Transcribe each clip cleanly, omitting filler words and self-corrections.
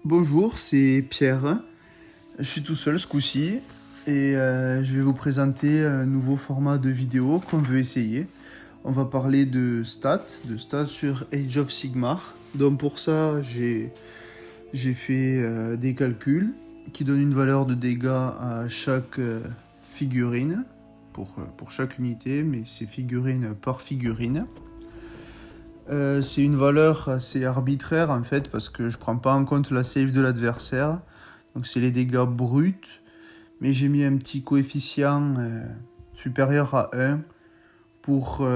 Bonjour, c'est Pierre. Je suis tout seul ce coup-ci et je vais vous présenter un nouveau format de vidéo qu'on veut essayer. On va parler de stats sur Age of Sigmar. Donc pour ça, j'ai fait des calculs qui donnent une valeur de dégâts à chaque figurine pour chaque unité, mais c'est figurine par figurine. C'est une valeur assez arbitraire en fait parce que je prends pas en compte la save de l'adversaire. Donc c'est les dégâts bruts, mais j'ai mis un petit coefficient supérieur à 1 pour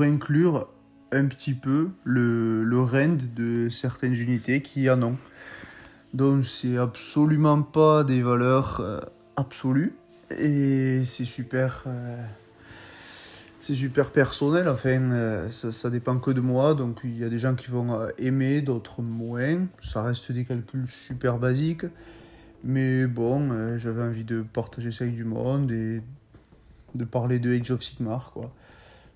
inclure un petit peu le rend de certaines unités qui en ont. Donc c'est absolument pas des valeurs absolues et c'est super personnel, enfin ça dépend que de moi, donc il y a des gens qui vont aimer, d'autres moins, ça reste des calculs super basiques, mais bon, j'avais envie de partager ça avec du monde et de parler de Age of Sigmar, quoi.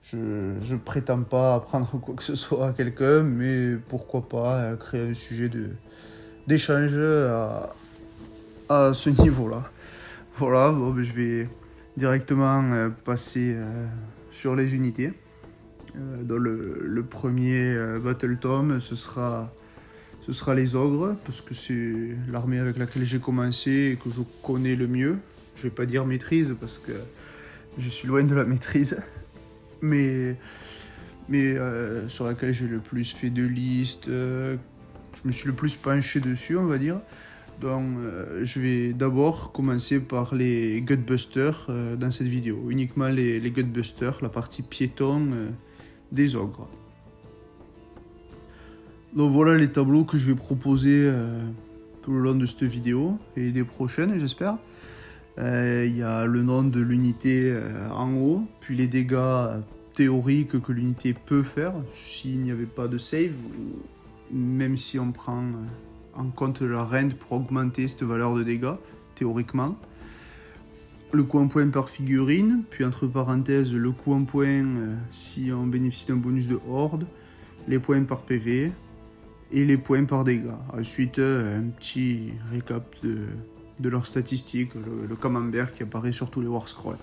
Je prétends pas apprendre quoi que ce soit à quelqu'un, mais pourquoi pas créer un sujet d'échange à ce niveau-là. Voilà, bon, ben, je vais directement passer sur les unités. Dans le premier Battle Tome, ce sera les ogres, parce que c'est l'armée avec laquelle j'ai commencé et que je connais le mieux. Je vais pas dire maîtrise, parce que je suis loin de la maîtrise, mais, mais sur laquelle j'ai le plus fait de listes, je me suis le plus penché dessus, on va dire. Donc, je vais d'abord commencer par les Gutbusters dans cette vidéo. Uniquement les Gutbusters, la partie piéton des ogres. Donc voilà les tableaux que je vais proposer tout le long de cette vidéo et des prochaines, j'espère. Il y a le nom de l'unité en haut, puis les dégâts théoriques que l'unité peut faire s'il n'y avait pas de save, ou même si on prend en compte la rend pour augmenter cette valeur de dégâts, théoriquement. Le coût en points par figurine, puis entre parenthèses le coût en points si on bénéficie d'un bonus de horde, les points par PV et les points par dégâts. Ensuite, un petit récap de leurs statistiques, le camembert qui apparaît sur tous les War Scrolls.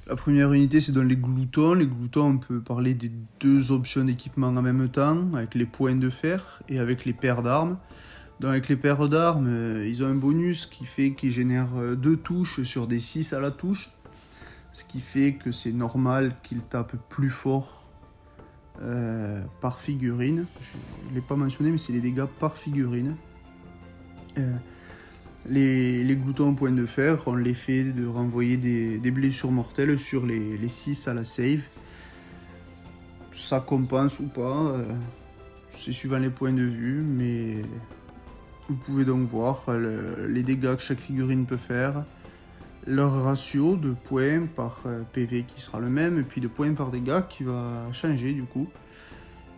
La première unité, c'est dans les gloutons. Les gloutons, on peut parler des deux options d'équipement en même temps, avec les points de fer et avec les paires d'armes. Donc avec les paires d'armes, ils ont un bonus qui fait qu'ils génèrent 2 touches sur des 6 à la touche, ce qui fait que c'est normal qu'ils tapent plus fort par figurine. Je ne l'ai pas mentionné, mais c'est les dégâts par figurine. Les gloutons en point de fer ont l'effet de renvoyer des blessures mortelles sur les 6 à la save. Ça compense ou pas, c'est suivant les points de vue, mais vous pouvez donc voir les dégâts que chaque figurine peut faire, leur ratio de points par PV qui sera le même, et puis de points par dégâts qui va changer du coup.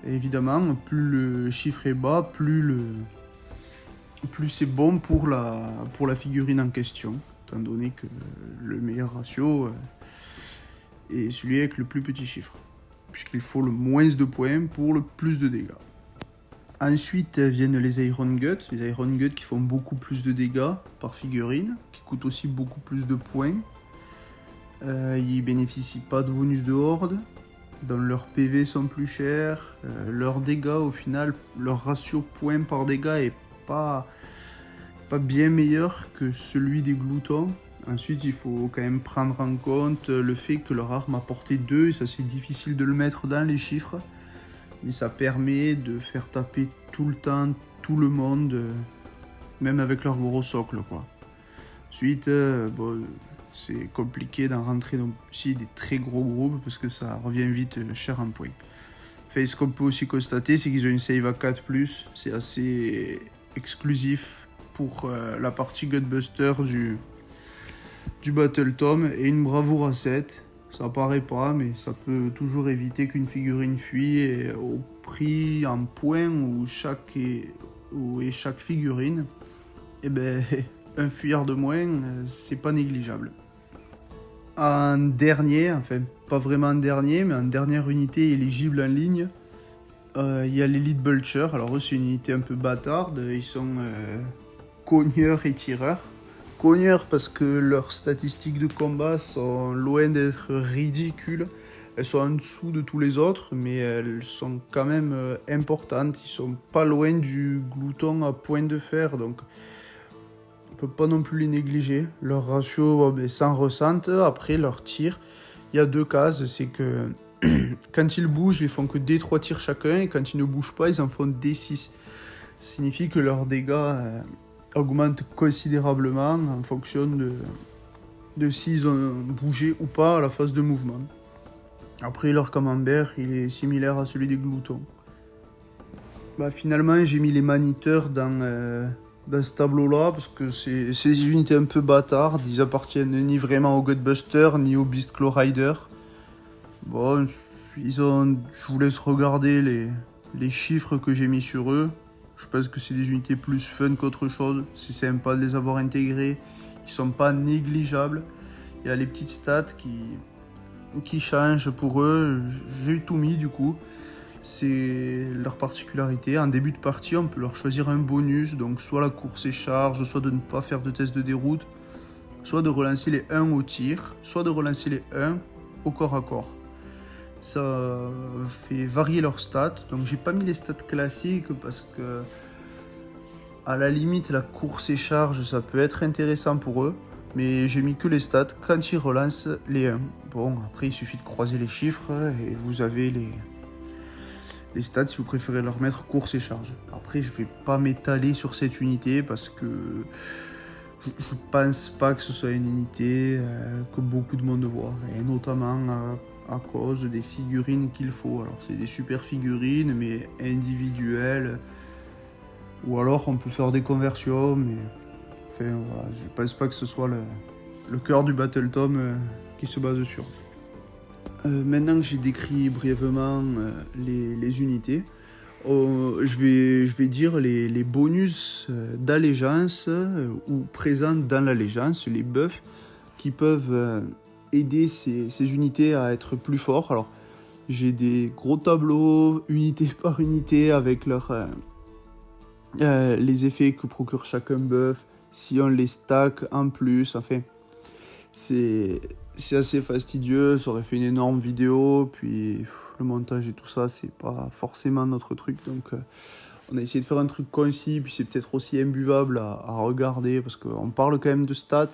Et évidemment, plus le chiffre est bas, plus c'est bon pour la figurine en question, étant donné que le meilleur ratio est celui avec le plus petit chiffre, puisqu'il faut le moins de points pour le plus de dégâts. Ensuite viennent les Iron Guts qui font beaucoup plus de dégâts par figurine, qui coûtent aussi beaucoup plus de points. Ils bénéficient pas de bonus de horde, donc leurs PV sont plus chers, leurs dégâts au final, leur ratio points par dégâts est pas bien meilleur que celui des gloutons. Ensuite, il faut quand même prendre en compte le fait que leur arme a portée 2, et ça c'est difficile de le mettre dans les chiffres, mais ça permet de faire taper tout le temps tout le monde, même avec leur gros socle, quoi. Ensuite, bon, c'est compliqué d'en rentrer dans aussi des très gros groupes parce que ça revient vite cher en points. Enfin, ce qu'on peut aussi constater, c'est qu'ils ont une save à 4+, c'est assez exclusif pour la partie Gutbuster du Battle Tome, et une bravoure à 7. Ça paraît pas, mais ça peut toujours éviter qu'une figurine fuit, et au prix en points où est chaque figurine, et ben un fuyard de moins, c'est pas négligeable. En dernier, enfin pas vraiment en dernier, mais en dernière unité éligible en ligne, Il y a l'Elite Vulture, alors eux c'est une unité un peu bâtarde, ils sont cogneurs et tireurs. Cogneurs parce que leurs statistiques de combat sont loin d'être ridicules. Elles sont en dessous de tous les autres, mais elles sont quand même importantes. Ils sont pas loin du glouton à point de fer, donc on peut pas non plus les négliger. Leur ratio s'en ressente. Après, leur tir, il y a 2 cases, c'est que quand ils bougent, ils font que des 3 tirs chacun, et quand ils ne bougent pas, ils en font des 6. Ça signifie que leurs dégâts augmentent considérablement en fonction de s'ils ont bougé ou pas à la phase de mouvement. Après, leur camembert, il est similaire à celui des gloutons. Finalement, j'ai mis les maniteurs dans ce tableau-là, parce que c'est des unités un peu bâtardes. Ils appartiennent ni vraiment au Gutbuster, ni au Beast Claw Rider. Bon, je vous laisse regarder les chiffres que j'ai mis sur eux. Je pense que c'est des unités plus fun qu'autre chose. C'est sympa de les avoir intégrés. Ils sont pas négligeables. Il y a les petites stats qui changent pour eux. J'ai tout mis du coup. C'est leur particularité. En début de partie, on peut leur choisir un bonus. Donc soit la course et charge, soit de ne pas faire de test de déroute, soit de relancer les 1 au tir, soit de relancer les 1 au corps à corps. Ça fait varier leurs stats, donc j'ai pas mis les stats classiques parce que à la limite la course et charge ça peut être intéressant pour eux, mais j'ai mis que les stats quand ils relancent les 1. Bon, après il suffit de croiser les chiffres et vous avez les stats si vous préférez leur mettre course et charge. Après je vais pas m'étaler sur cette unité parce que je pense pas que ce soit une unité que beaucoup de monde voit, et notamment à cause des figurines qu'il faut. Alors c'est des super figurines mais individuelles, ou alors on peut faire des conversions, mais enfin voilà, je pense pas que ce soit le cœur du Battle Tome qui se base sur. Maintenant que j'ai décrit brièvement les unités, je vais dire les bonus d'allégeance ou présents dans l'allégeance, les buffs qui peuvent aider ces unités à être plus forts. Alors, j'ai des gros tableaux, unité par unité, avec les effets que procure chacun buff, si on les stack en plus. Enfin, c'est assez fastidieux, ça aurait fait une énorme vidéo, puis le montage et tout ça, c'est pas forcément notre truc. Donc, on a essayé de faire un truc concis, puis c'est peut-être aussi imbuvable à regarder, parce qu'on parle quand même de stats.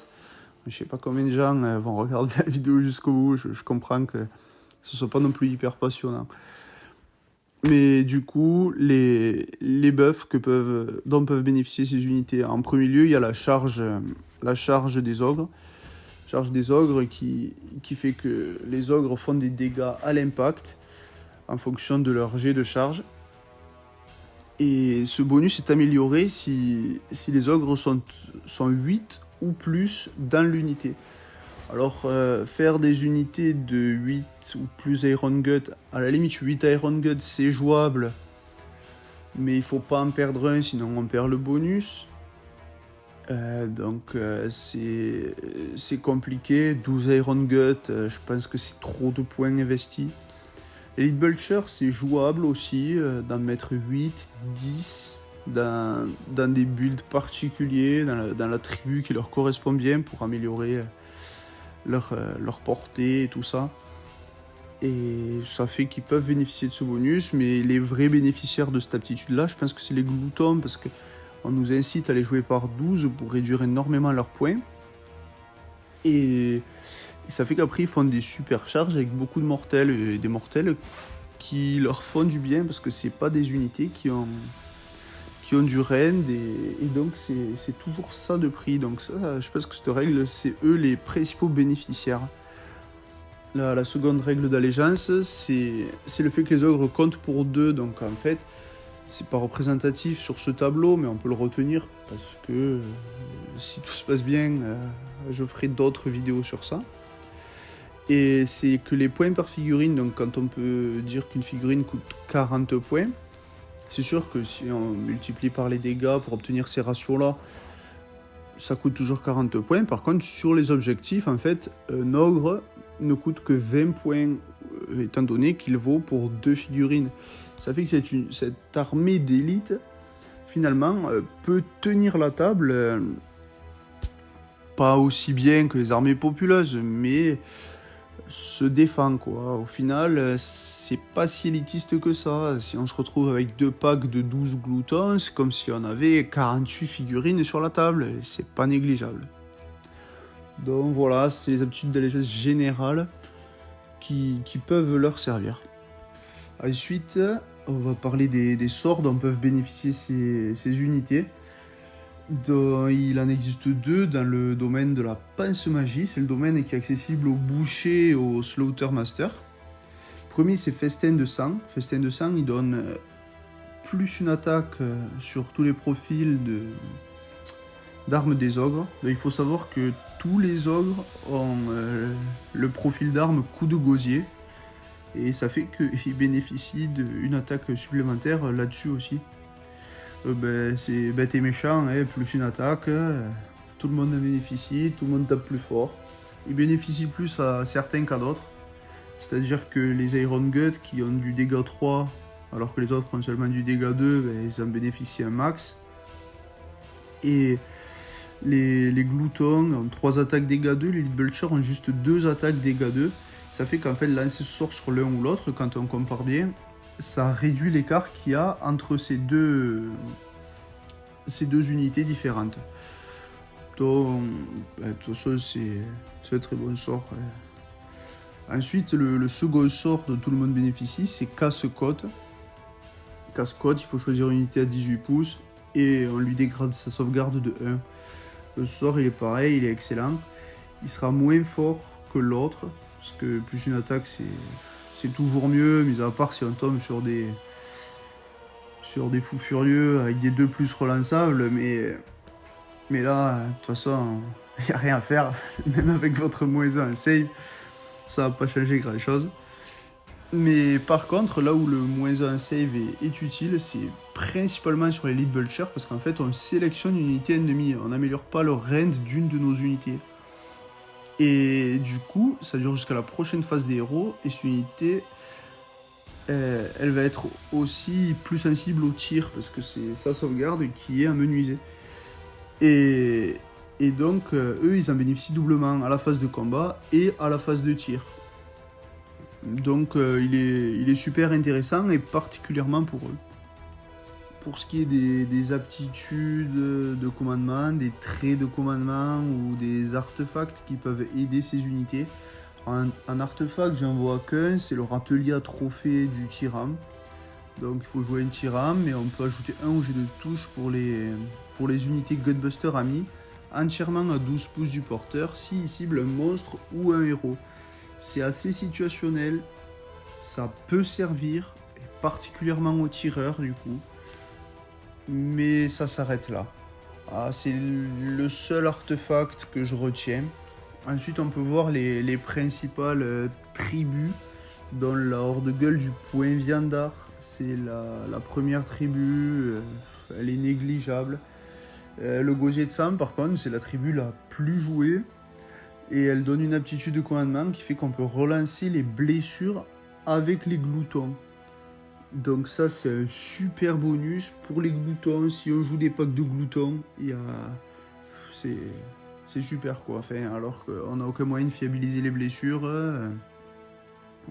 Je sais pas combien de gens vont regarder la vidéo jusqu'au bout, je comprends que ce soit pas non plus hyper passionnant. Mais du coup, les buffs dont peuvent bénéficier ces unités, en premier lieu, il y a la charge des ogres. Charge des ogres qui fait que les ogres font des dégâts à l'impact en fonction de leur jet de charge. Et ce bonus est amélioré si les ogres sont 8 ou plus dans l'unité. Alors, faire des unités de 8 ou plus Iron Gut, à la limite 8 Iron Gut c'est jouable, mais il faut pas en perdre un, sinon on perd le bonus. Donc c'est compliqué. 12 Iron Gut, je pense que c'est trop de points investis. Elite Vulture, c'est jouable aussi, d'en mettre 8, 10 dans des builds particuliers, dans la tribu qui leur correspond bien pour améliorer leur portée et tout ça. Et ça fait qu'ils peuvent bénéficier de ce bonus, mais les vrais bénéficiaires de cette aptitude-là, je pense que c'est les gloutons, parce qu'on nous incite à les jouer par 12 pour réduire énormément leurs points. Et ça fait qu'après ils font des super charges avec beaucoup de mortels, et des mortels qui leur font du bien parce que c'est pas des unités qui ont du rend, et donc c'est toujours ça de prix. Donc ça, je pense que cette règle, c'est eux les principaux bénéficiaires. La seconde règle d'allégeance, c'est le fait que les ogres comptent pour 2, donc en fait c'est pas représentatif sur ce tableau, mais on peut le retenir parce que si tout se passe bien, je ferai d'autres vidéos sur ça. Et c'est que les points par figurine, donc quand on peut dire qu'une figurine coûte 40 points, c'est sûr que si on multiplie par les dégâts pour obtenir ces ratios-là, ça coûte toujours 40 points. Par contre, sur les objectifs, en fait, un ogre ne coûte que 20 points, étant donné qu'il vaut pour 2 figurines. Ça fait que cette armée d'élite, finalement, peut tenir la table, pas aussi bien que les armées populeuses, mais se défend, quoi. Au final, c'est pas si élitiste que ça. Si on se retrouve avec 2 packs de 12 gloutons, c'est comme si on avait 48 figurines sur la table, et c'est pas négligeable. Donc voilà, c'est les aptitudes d'allégeance générales qui peuvent leur servir. Ensuite, on va parler des sorts dont peuvent bénéficier ces unités. Il en existe 2 dans le domaine de la pince-magie. C'est le domaine qui est accessible aux bouchers et aux slaughtermasters. Le premier, c'est Festin de sang. Festin de sang, il donne plus une attaque sur tous les profils d'armes des ogres. Donc, il faut savoir que tous les ogres ont le profil d'arme coup de gosier. Et ça fait qu'ils bénéficient d'une attaque supplémentaire là-dessus aussi. C'est bête et méchant, hein, plus une attaque, tout le monde en bénéficie, tout le monde tape plus fort. Ils bénéficient plus à certains qu'à d'autres. C'est-à-dire que les Iron Gut qui ont du dégât 3, alors que les autres ont seulement du dégât 2, ils en bénéficient un max. Et les Gloutons ont 3 attaques dégâts 2, les Leadbelchers ont juste 2 attaques dégâts 2. Ça fait qu'en fait, lancer ce sort sur l'un ou l'autre, quand on compare bien, ça réduit l'écart qu'il y a entre ces deux unités différentes. Donc, tout ça, c'est un très bon sort. Ensuite, le second sort dont tout le monde bénéficie, c'est Casse-Côte. Casse-Côte, il faut choisir une unité à 18 pouces et on lui dégrade sa sauvegarde de 1. Le sort, il est pareil, il est excellent. Il sera moins fort que l'autre, parce que plus une attaque, c'est toujours mieux, mis à part si on tombe sur des fous furieux avec des 2 plus relançables, mais là, de toute façon, il n'y a rien à faire, même avec votre moins 1 save, ça va pas changer grand chose. Mais par contre, là où le moins 1 save est utile, c'est principalement sur les Leadbelchers, parce qu'en fait, on sélectionne une unité ennemie, on n'améliore pas le rend d'une de nos unités. Et du coup, ça dure jusqu'à la prochaine phase des héros, et cette unité, elle va être aussi plus sensible au tir, parce que c'est sa sauvegarde qui est amenuisée. Et donc, eux, ils en bénéficient doublement à la phase de combat et à la phase de tir. Donc, il est super intéressant, et particulièrement pour eux. Pour ce qui est des aptitudes de commandement, des traits de commandement ou des artefacts qui peuvent aider ces unités, en artefact, j'en vois qu'un, c'est le râtelier à trophée du tyran. Donc il faut jouer un tyran, mais on peut ajouter un objet de touche pour les unités Gutbuster amis, entièrement à 12 pouces du porteur, s'il cible un monstre ou un héros. C'est assez situationnel, ça peut servir, particulièrement aux tireurs du coup. Mais ça s'arrête là. C'est le seul artefact que je retiens. Ensuite, on peut voir les principales tribus, dont la Horde-Gueule du Point Viandard. C'est la première tribu, elle est négligeable. Le Gosier de Sam, par contre, c'est la tribu la plus jouée. Et elle donne une aptitude de commandement qui fait qu'on peut relancer les blessures avec les gloutons. Donc ça, c'est un super bonus pour les gloutons. Si on joue des packs de gloutons, c'est super quoi. Enfin, alors qu'on n'a aucun moyen de fiabiliser les blessures,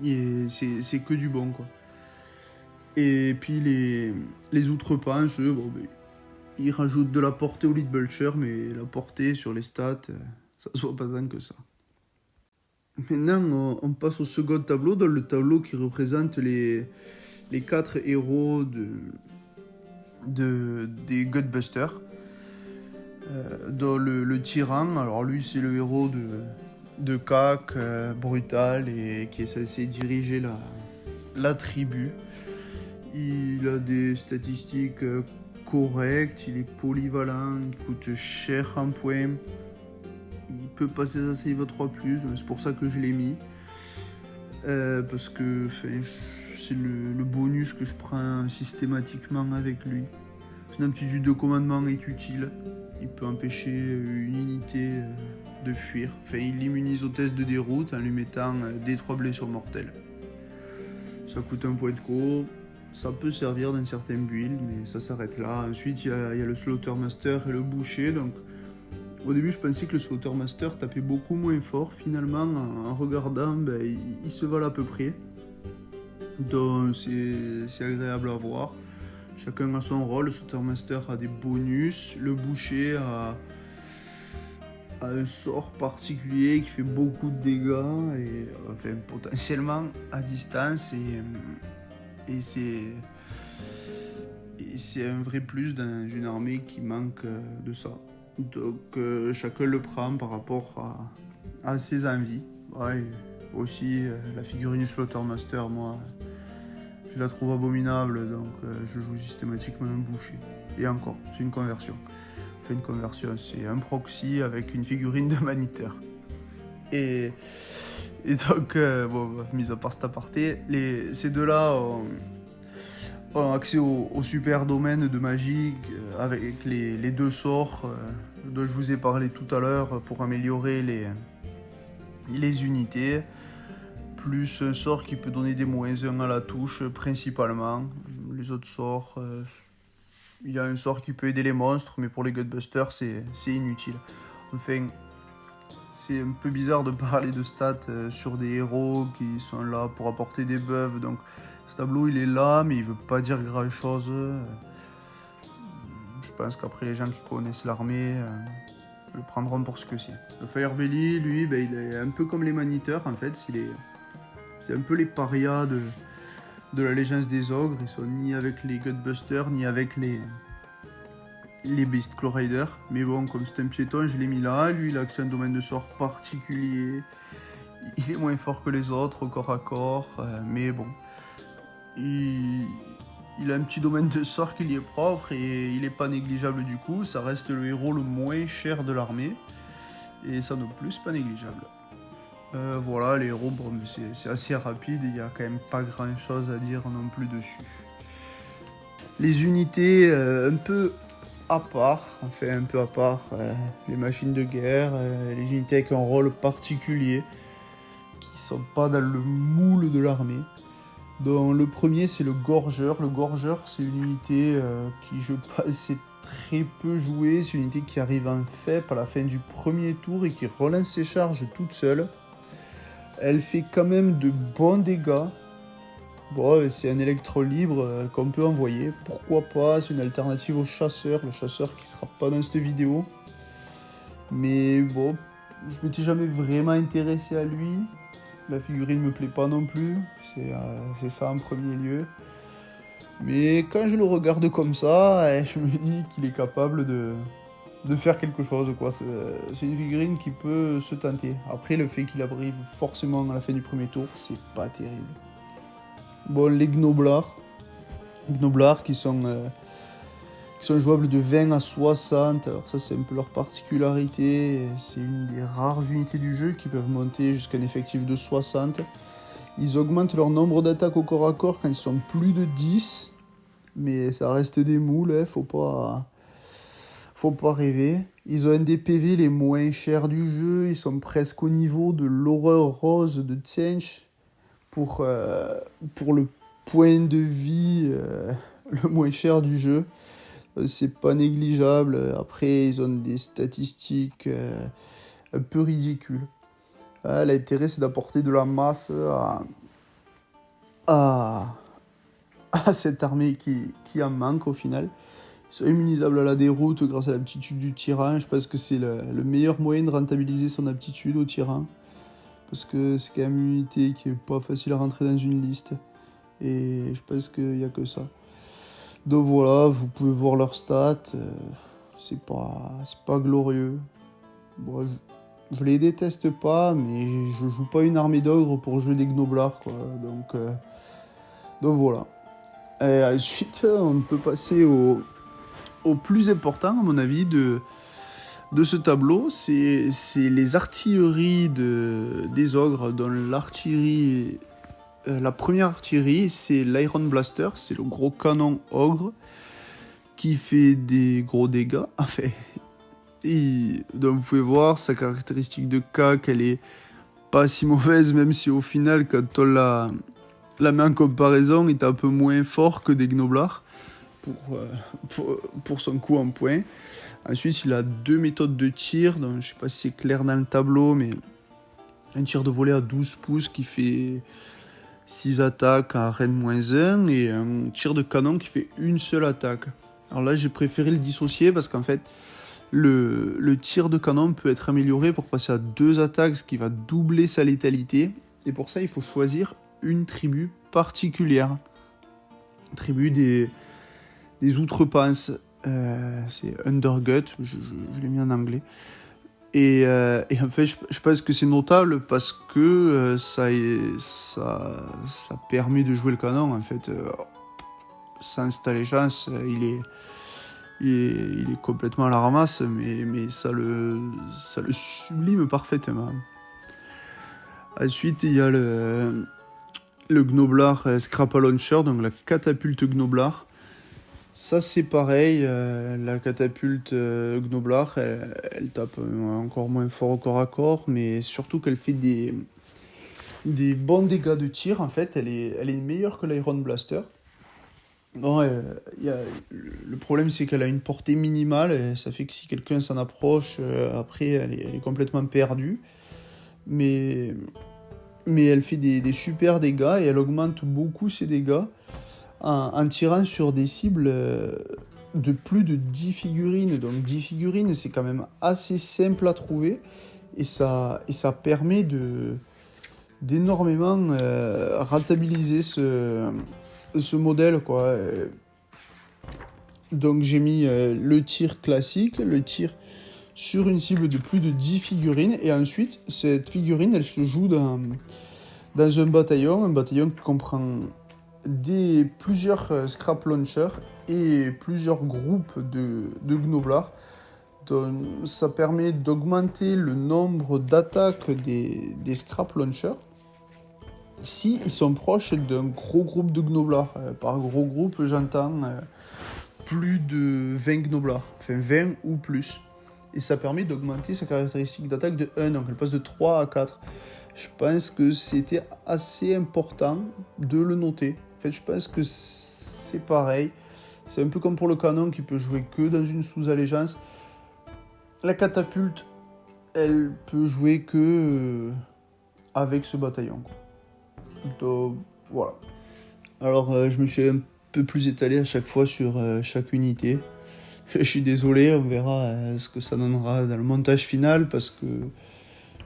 et c'est que du bon quoi. Et puis les outrepenses, ils rajoutent de la portée au Leadbelcher, mais la portée sur les stats, ça se voit pas tant que ça. Maintenant, on passe au second tableau, dans le tableau qui représente les 4 héros des Gutbusters. Dans le tyran, alors lui c'est le héros de Cac, brutal, et qui est censé diriger la tribu. Il a des statistiques correctes, il est polyvalent, il coûte cher en points. Il peut passer sa save à 3+, c'est pour ça que je l'ai mis. Parce que c'est le bonus que je prends systématiquement avec lui. Son aptitude de commandement est utile. il peut empêcher une unité de fuir. Enfin, il l'immunise au test de déroute en lui mettant des 3 blessures mortelles. Ça coûte 1 point de co. Ça peut servir dans certains builds, mais ça s'arrête là. Ensuite, il y a le Slaughtermaster et le boucher. Donc, au début, je pensais que le Slaughtermaster tapait beaucoup moins fort. Finalement, en regardant, il se valent à peu près. Donc, c'est agréable à voir. Chacun a son rôle. Le Slaughtermaster a des bonus. Le boucher a un sort particulier qui fait beaucoup de dégâts et enfin potentiellement à distance et c'est un vrai plus dans une armée qui manque de ça. Donc chacun le prend par rapport à ses envies. Ouais, aussi la figurine du Slaughtermaster, moi je la trouve abominable, donc je joue systématiquement un boucher. Et encore, c'est une conversion. Une conversion, c'est un proxy avec une figurine de Maniteur. Et donc, mis à part cet aparté, ces deux-là ont accès au super domaine de magie avec les 2 sorts dont je vous ai parlé tout à l'heure pour améliorer les unités, plus un sort qui peut donner des -1 à la touche principalement. Les autres sorts... il y a un sort qui peut aider les monstres, mais pour les Gutbusters, c'est inutile. Enfin, c'est un peu bizarre de parler de stats sur des héros qui sont là pour apporter des buffs. Donc, ce tableau, il est là, mais il veut pas dire grand-chose. Je pense qu'après, les gens qui connaissent l'armée le prendront pour ce que c'est. Le Firebelly, lui, il est un peu comme les Maniteurs, en fait. C'est un peu les parias de l'allégeance des ogres. Ils sont ni avec les Gutbusters ni avec les Beast Claw Riders. Mais bon, comme c'est un piéton, je l'ai mis là. Lui, il a accès à un domaine de sort particulier. Il est moins fort que les autres au corps à corps. Mais bon, il a un petit domaine de sort qui lui est propre et il n'est pas négligeable du coup. Ça reste le héros le moins cher de l'armée. Et ça non plus, pas négligeable. Voilà, les héros, bon, c'est assez rapide, il n'y a quand même pas grand chose à dire non plus dessus. Les unités un peu à part, les machines de guerre, les unités avec un rôle particulier, qui sont pas dans le moule de l'armée. Donc le premier c'est le Gorgeur. Le Gorgeur c'est une unité qui je pense est très peu jouée, c'est une unité qui arrive en FEP à la fin du premier tour et qui relance ses charges toute seule. Elle fait quand même de bons dégâts. Bon, c'est un électro libre qu'on peut envoyer. Pourquoi pas, c'est une alternative au chasseur. Le chasseur qui sera pas dans cette vidéo. Mais bon, je m'étais jamais vraiment intéressé à lui. La figurine me plaît pas non plus. C'est ça en premier lieu. Mais quand je le regarde comme ça, je me dis qu'il est capable de faire quelque chose, quoi. C'est une figurine qui peut se tenter. Après, le fait qu'il arrive forcément à la fin du premier tour, c'est pas terrible. Bon, les Gnoblards qui sont jouables de 20 à 60. Alors ça, c'est un peu leur particularité. C'est une des rares unités du jeu qui peuvent monter jusqu'à un effectif de 60. Ils augmentent leur nombre d'attaques au corps à corps quand ils sont plus de 10. Mais ça reste des moules, faut pas rêver. Ils ont un des PV les moins chers du jeu. Ils sont presque au niveau de l'horreur rose de Tsench pour le point de vie le moins cher du jeu. C'est pas négligeable. Après, ils ont des statistiques un peu ridicules. L'intérêt, c'est d'apporter de la masse à cette armée qui en manque au final. Ils sont immunisables à la déroute grâce à l'aptitude du tyran. Je pense que c'est le meilleur moyen de rentabiliser son aptitude au tyran. Parce que c'est quand même une unité qui est pas facile à rentrer dans une liste. Et je pense qu'il n'y a que ça. Donc voilà, vous pouvez voir leurs stats. C'est pas glorieux. Bon, je les déteste pas, mais je joue pas une armée d'ogres pour jouer des Gnoblards, quoi. Donc voilà. Et ensuite, on peut passer au plus important, à mon avis, de ce tableau. C'est les artilleries des ogres, dont l'artillerie... la première artillerie, c'est l'Iron Blaster, c'est le gros canon ogre, qui fait des gros dégâts. Enfin, Et donc vous pouvez voir sa caractéristique de cac, elle est pas si mauvaise, même si au final, quand on la met en comparaison, il est un peu moins fort que des gnoblards pour son coup en point. Ensuite, il a 2 méthodes de tir, donc je sais pas si c'est clair dans le tableau, mais un tir de volet à 12 pouces qui fait 6 attaques à Rennes-1 et un tir de canon qui fait une seule attaque. Alors là, j'ai préféré le dissocier parce qu'en fait, le tir de canon peut être amélioré pour passer à 2 attaques, ce qui va doubler sa létalité. Et pour ça, il faut choisir une tribu particulière. Tribu des outrepanses. C'est Undergut, je l'ai mis en anglais. Et en fait, je pense que c'est notable parce que ça permet de jouer le canon. En fait, sans cette allégeance, il est complètement à la ramasse, mais ça le sublime parfaitement. Ensuite, il y a le Gnoblar Scrapple Launcher, donc la catapulte Gnoblar. Ça, c'est pareil, la catapulte Gnoblar, elle tape encore moins fort au corps à corps, mais surtout qu'elle fait des bons dégâts de tir. En fait, elle est meilleure que l'Iron Blaster. Bon, le problème, c'est qu'elle a une portée minimale, et ça fait que si quelqu'un s'en approche, après, elle est complètement perdue. Mais elle fait des super dégâts, et elle augmente beaucoup ses dégâts en tirant sur des cibles de plus de 10 figurines. Donc 10 figurines, c'est quand même assez simple à trouver, et ça permet d'énormément rentabiliser ce modèle, quoi. Donc j'ai mis le tir classique, le tir sur une cible de plus de 10 figurines, et ensuite cette figurine, elle se joue dans un bataillon qui comprend plusieurs scrap launchers et plusieurs groupes de gnoblards. Donc, ça permet d'augmenter le nombre d'attaques des scrap launchers si ils sont proches d'un gros groupe de gnoblards. Par gros groupe, j'entends plus de 20 gnoblards, enfin 20 ou plus. Et ça permet d'augmenter sa caractéristique d'attaque de 1, donc elle passe de 3 à 4. Je pense que c'était assez important de le noter. En fait, je pense que c'est pareil. C'est un peu comme pour le canon qui peut jouer que dans une sous-allégeance. La catapulte, elle peut jouer que avec ce bataillon, quoi. Donc, voilà. Alors, je me suis un peu plus étalé à chaque fois sur chaque unité. Je suis désolé, on verra ce que ça donnera dans le montage final parce que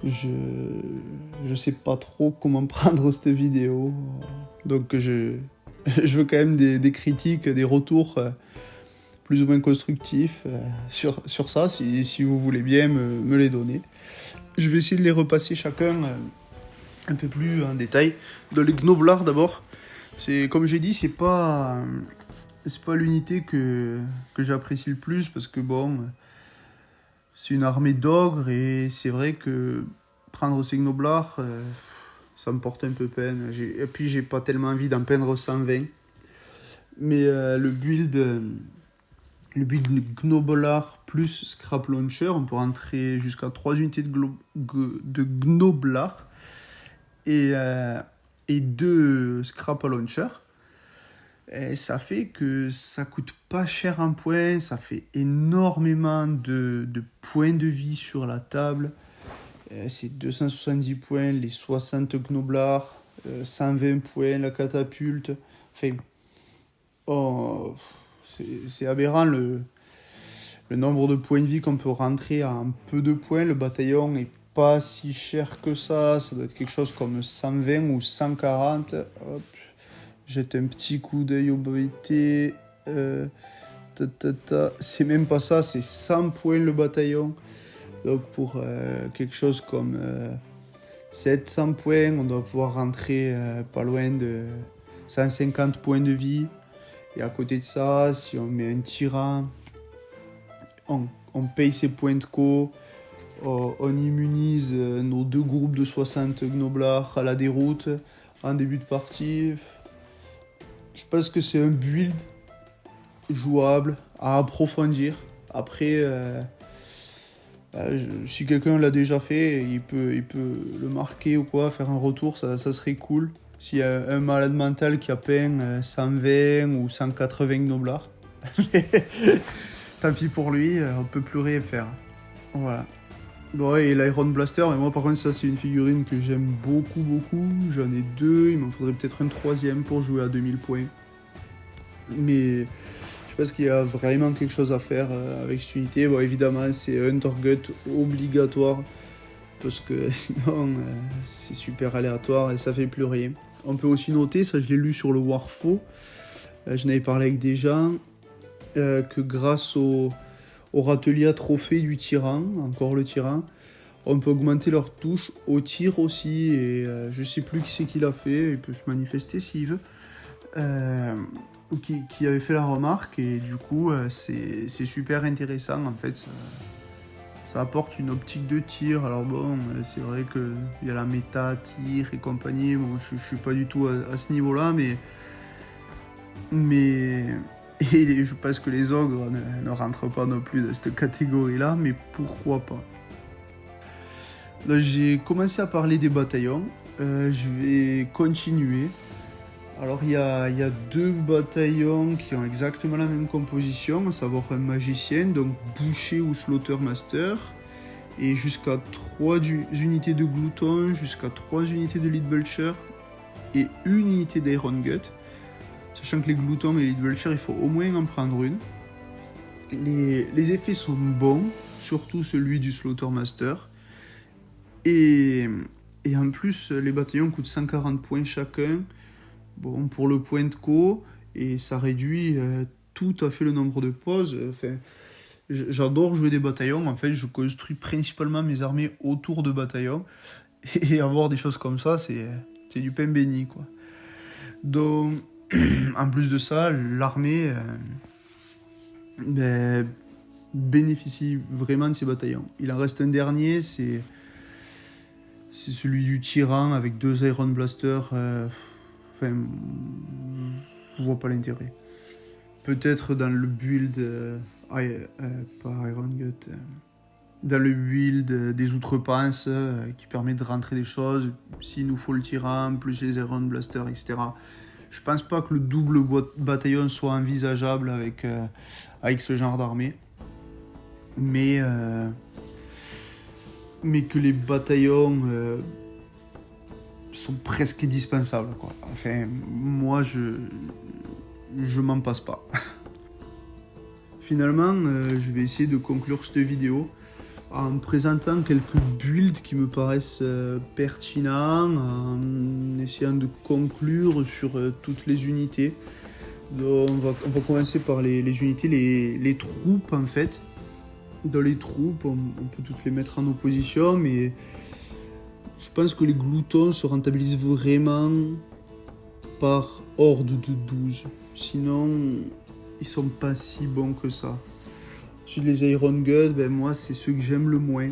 je sais pas trop comment prendre cette vidéo. Donc je veux quand même des critiques, des retours plus ou moins constructifs sur ça, si vous voulez bien me les donner. Je vais essayer de les repasser chacun un peu plus en détail. Dans les Gnoblards d'abord, comme j'ai dit, c'est pas l'unité que j'apprécie le plus parce que bon, c'est une armée d'ogres et c'est vrai que prendre ces Gnoblards, ça me porte un peu peine. Et puis j'ai pas tellement envie d'en peindre 120. Mais le build Gnoblard plus Scrap Launcher, on peut rentrer jusqu'à 3 unités de Gnoblard et 2 Scrap Launcher. Et ça fait que ça coûte pas cher en points, ça fait énormément de points de vie sur la table. C'est 270 points les 60 Gnoblards, 120 points la catapulte. Enfin, c'est aberrant le nombre de points de vie qu'on peut rentrer à un peu de points. Le bataillon est pas si cher que ça doit être quelque chose comme 120 ou 140. Hop. Jette un petit coup d'œil au BT. C'est même pas ça, c'est 100 points le bataillon. Donc pour quelque chose comme 700 points, on doit pouvoir rentrer pas loin de 150 points de vie. Et à côté de ça, si on met un tyran, on paye ses points de co, on immunise nos 2 groupes de 60 gnoblards à la déroute en début de partie. Je pense que c'est un build jouable à approfondir. Après, Si quelqu'un l'a déjà fait, il peut le marquer ou quoi, faire un retour, ça serait cool. S'il y a un malade mental qui a peint 120 ou 180 gnoblards, tant pis pour lui, on peut plus rien faire. Voilà. Bon, et l'Iron Blaster, mais moi par contre ça c'est une figurine que j'aime beaucoup beaucoup. J'en ai deux, il m'en faudrait peut-être un troisième pour jouer à 2000 points. Mais je pense qu'il y a vraiment quelque chose à faire avec cette unité. Bon, évidemment c'est un target obligatoire parce que sinon c'est super aléatoire et ça fait plus rien. On peut aussi noter, ça je l'ai lu sur le Warfo, je n'avais parlé avec des gens, que grâce au râtelier à trophée du tyran, encore le tyran, on peut augmenter leur touche au tir aussi, et je sais plus qui c'est qui l'a fait, il peut se manifester s'il veut, qui avait fait la remarque, et du coup c'est super intéressant en fait, ça apporte une optique de tir. Alors bon, c'est vrai qu'il y a la méta, tir et compagnie, bon, je suis pas du tout à ce niveau-là, mais et je pense que les ogres ne rentrent pas non plus dans cette catégorie-là, mais pourquoi pas. Là, j'ai commencé à parler des bataillons, je vais continuer. Alors il y a deux bataillons qui ont exactement la même composition, à savoir un magicien, donc boucher ou slaughtermaster, et jusqu'à 3 unités de glouton, jusqu'à 3 unités de lead belcher et une unité d'iron gut. Sachant que les gloutons et les lead belcher, il faut au moins en prendre une. Les effets sont bons, surtout celui du slaughtermaster. Et en plus, les bataillons coûtent 140 points chacun. Bon, pour le point de co, et ça réduit tout à fait le nombre de pauses. Enfin, j'adore jouer des bataillons. En fait, je construis principalement mes armées autour de bataillons. Et avoir des choses comme ça, c'est du pain béni, quoi. Donc, en plus de ça, l'armée bénéficie vraiment de ces bataillons. Il en reste un dernier, c'est celui du tyran avec 2 Iron Blaster. Enfin, je vois pas l'intérêt. Peut-être dans le build, pas Iron Gut, dans le build des outrepenses qui permet de rentrer des choses. S'il nous faut le tyran, plus les Iron Blaster, etc. Je pense pas que le double bataillon soit envisageable avec ce genre d'armée. Mais que les bataillons sont presque indispensables, quoi. Enfin, moi, je m'en passe pas. Finalement, je vais essayer de conclure cette vidéo en présentant quelques builds qui me paraissent pertinents, en essayant de conclure sur toutes les unités. Donc, on va commencer par les unités, les troupes en fait. Dans les troupes, on peut toutes les mettre en opposition, mais je pense que les gloutons se rentabilisent vraiment par horde de 12. Sinon, ils sont pas si bons que ça. Ensuite, les Iron Gut, moi, c'est ceux que j'aime le moins.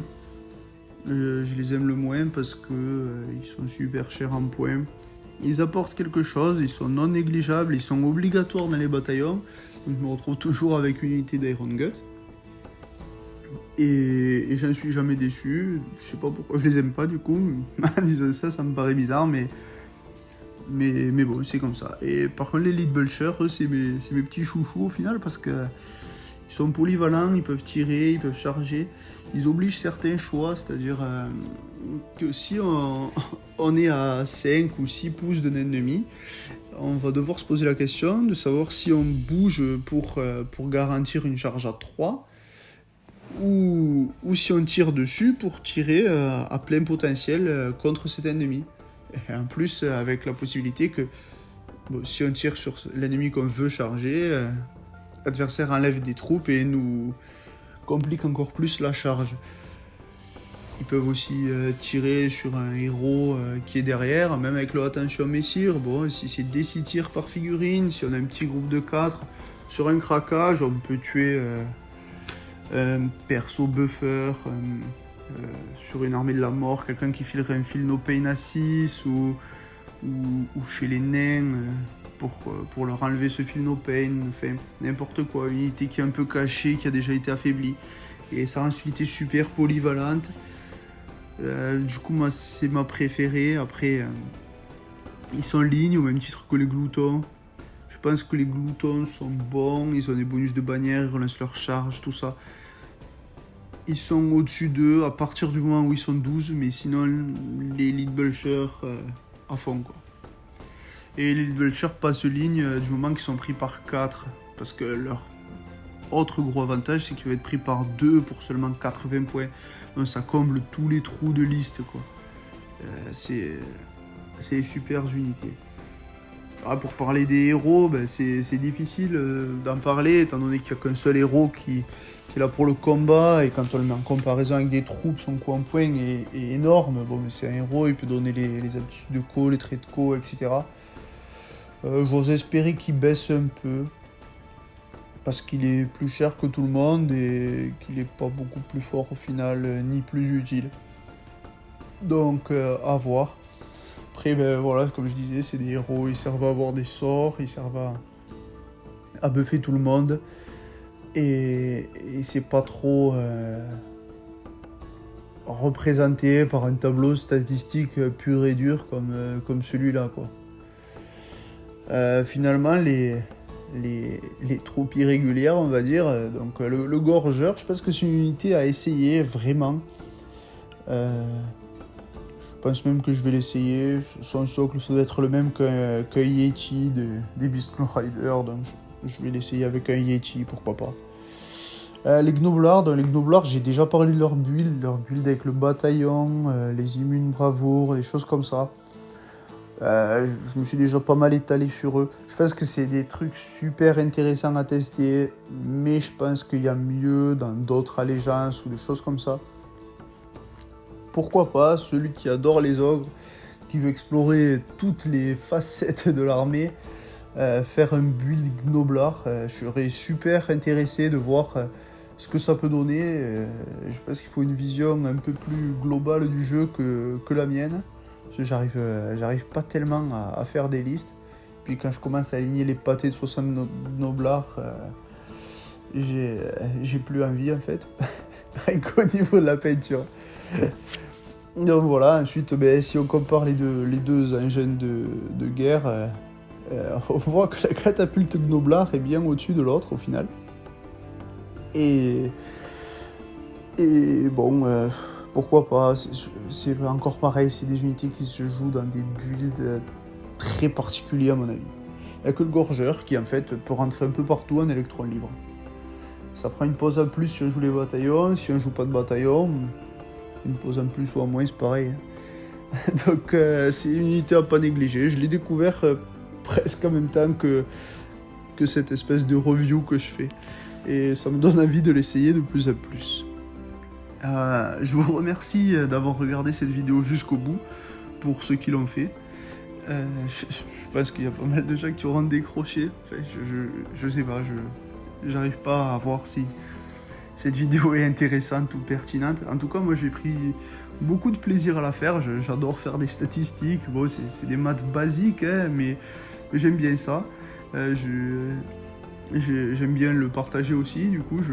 Je les aime le moins parce que ils sont super chers en points. Ils apportent quelque chose, ils sont non négligeables, ils sont obligatoires dans les bataillons. Donc, je me retrouve toujours avec une unité d'Iron Gut. Et j'en suis jamais déçu. Je sais pas pourquoi je les aime pas du coup. En disant ça me paraît bizarre, mais bon, c'est comme ça. Et par contre, les lead belcher, eux, c'est mes petits chouchous au final parce que ils sont polyvalents, ils peuvent tirer, ils peuvent charger. Ils obligent certains choix, c'est-à-dire que si on est à 5 ou 6 pouces d'un ennemi, on va devoir se poser la question de savoir si on bouge pour garantir une charge à 3 ou si on tire dessus pour tirer à plein potentiel contre cet ennemi. Et en plus, avec la possibilité que si on tire sur l'ennemi qu'on veut charger, l'adversaire enlève des troupes et nous complique encore plus la charge. Ils peuvent aussi tirer sur un héros qui est derrière, même avec leur attention messire. Bon, si c'est des 6 tirs par figurine, si on a un petit groupe de 4, sur un craquage, on peut tuer un perso buffer, sur une armée de la mort, quelqu'un qui filerait un fil no pain à 6 ou chez les nains pour leur enlever ce fil no pain, enfin n'importe quoi, une unité qui est un peu cachée, qui a déjà été affaiblie. Et ça rend cette unité super polyvalente. Du coup, moi, c'est ma préférée. Après, ils sont en ligne au même titre que les gloutons. Je pense que les gloutons sont bons, ils ont des bonus de bannière, ils relancent leur charge, tout ça. Ils sont au-dessus d'eux à partir du moment où ils sont 12, mais sinon les Elite Belchers à fond quoi. Et les Elite Belchers passent ligne du moment qu'ils sont pris par 4, parce que leur autre gros avantage c'est qu'ils vont être pris par 2 pour seulement 80 points. Donc ça comble tous les trous de liste quoi. C'est des super unités. Ah, pour parler des héros, ben c'est difficile d'en parler, étant donné qu'il n'y a qu'un seul héros qui est là pour le combat, et quand on le met en comparaison avec des troupes, son coût en points est énorme. Bon, mais c'est un héros, il peut donner les aptitudes de co, les traits de co, etc. J'ose espérer qu'il baisse un peu, parce qu'il est plus cher que tout le monde, et qu'il n'est pas beaucoup plus fort au final, ni plus utile. Donc, à voir. Après, ben voilà, comme je disais, c'est des héros, ils servent à avoir des sorts, ils servent à buffer tout le monde. Et c'est pas trop représenté par un tableau statistique pur et dur comme celui-là, quoi. Finalement, les troupes irrégulières, on va dire, donc le gorgeur, je pense que c'est une unité à essayer vraiment. Je pense même que je vais l'essayer. Son socle, ça doit être le même qu'un Yeti des Beast Rider, donc je vais l'essayer avec un Yeti, pourquoi pas. Les Gnoblards, j'ai déjà parlé de leur build avec le bataillon, les immunes bravoure, des choses comme ça. Je me suis déjà pas mal étalé sur eux. Je pense que c'est des trucs super intéressants à tester, mais je pense qu'il y a mieux dans d'autres allégeances ou des choses comme ça. Pourquoi pas, celui qui adore les ogres, qui veut explorer toutes les facettes de l'armée, faire un build Gnoblard. Je serais super intéressé de voir ce que ça peut donner. Je pense qu'il faut une vision un peu plus globale du jeu que la mienne. Parce que j'arrive pas tellement à faire des listes. Puis quand je commence à aligner les pâtés de 60 Gnoblards, j'ai plus envie en fait. Rien qu'au niveau de la peinture. Donc voilà, ensuite si on compare les deux engins de guerre, on voit que la catapulte Gnoblard est bien au-dessus de l'autre au final. Et bon, pourquoi pas, c'est encore pareil, c'est des unités qui se jouent dans des builds très particuliers à mon avis. Il n'y a que le gorgeur qui en fait peut rentrer un peu partout en électron libre. Ça fera une pause en plus si on joue les bataillons, si on joue pas de bataillon, une pause en plus ou en moins c'est pareil. Donc c'est une unité à pas négliger. Je l'ai découvert presque en même temps que cette espèce de review que je fais. Et ça me donne envie de l'essayer de plus en plus. Je vous remercie d'avoir regardé cette vidéo jusqu'au bout, pour ceux qui l'ont fait. Je pense qu'il y a pas mal de gens qui auront décroché. Enfin, je sais pas, j'arrive pas à voir si cette vidéo est intéressante ou pertinente. En tout cas, moi j'ai pris beaucoup de plaisir à la faire. J'adore faire des statistiques. Bon, c'est des maths basiques, hein, mais j'aime bien ça. J'aime bien le partager aussi. Du coup, je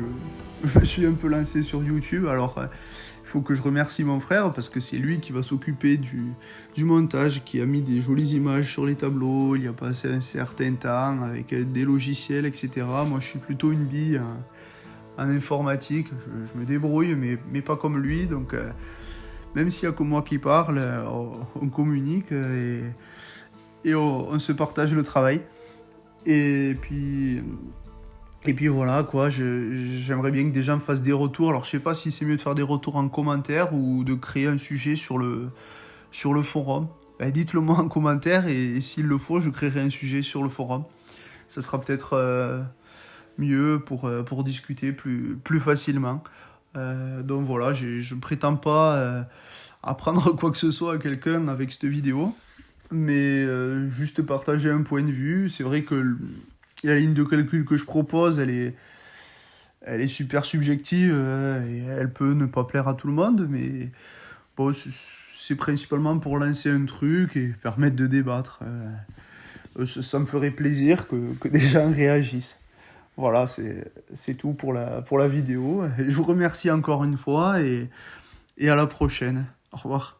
me suis un peu lancé sur YouTube. Alors, il faut que je remercie mon frère parce que c'est lui qui va s'occuper du montage, qui a mis des jolies images sur les tableaux. Il y a passé un certain temps avec des logiciels, etc. Moi, je suis plutôt une bille en informatique. Je me débrouille, mais pas comme lui. Donc, même s'il n'y a que moi qui parle, on communique et on se partage le travail. Et puis voilà quoi, j'aimerais bien que des gens me fassent des retours. Alors je sais pas si c'est mieux de faire des retours en commentaire ou de créer un sujet sur le forum. Ben, dites-le moi en commentaire et s'il le faut, je créerai un sujet sur le forum. Ça sera peut-être mieux pour discuter plus facilement. Donc voilà, je ne prétends pas apprendre quoi que ce soit à quelqu'un avec cette vidéo, mais juste partager un point de vue. C'est vrai que la ligne de calcul que je propose, elle est super subjective et elle peut ne pas plaire à tout le monde, mais bon, c'est principalement pour lancer un truc et permettre de débattre. Ça me ferait plaisir que des gens réagissent. Voilà, c'est tout pour la vidéo. Je vous remercie encore une fois et à la prochaine. Au revoir.